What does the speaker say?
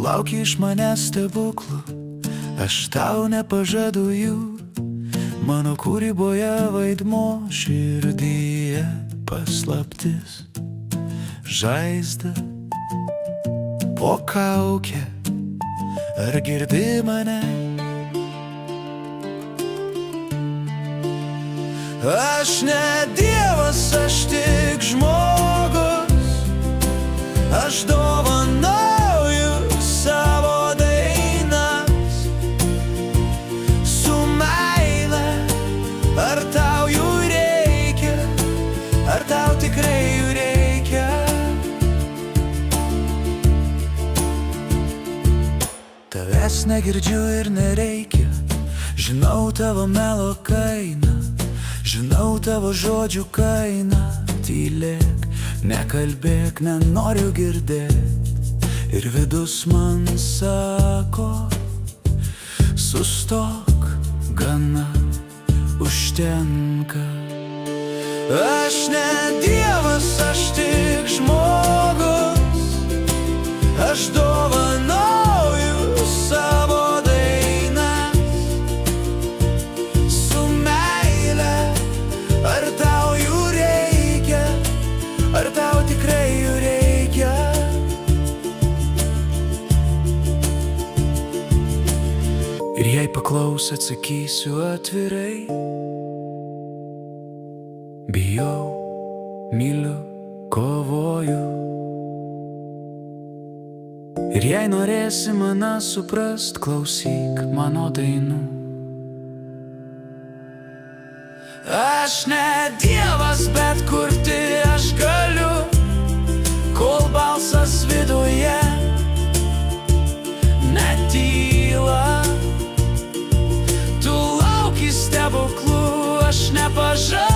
lauki iš manęs stebuklų, aš tau nepažadu jų. Mano kūryboje vaidmo, širdyje paslaptis, žaizda po kaukę. Ar girdi mane? Aš ne dievas, aš tik žmogus. Aš dovanoju savo dainas su meile. Ar tau jų reikia? Ar tau tikrai jų reikia? Tavęs negirdžiu ir nereikia. Žinau tavo melo kainą, žinau tavo žodžių kainą. Tylėk, nekalbėk, nenoriu girdėt. Ir vidus man sako, sustok, gana, užtenka. Aš ne dievas, aš tik žmogus. Aš dovanoju savo dainas su meile. Ar tau jų reikia? Ar tau tikrai jų reikia? Ir jei paklaus, atsakysiu atvirai. Bijau, myliu, kovoju. Ir jei norėsi mane suprast, klausyk mano dainų. Aš ne dievas, bet kurti aš galiu, kol balsas viduje netyla. Tu lauki stebuklų, aš nepažadu.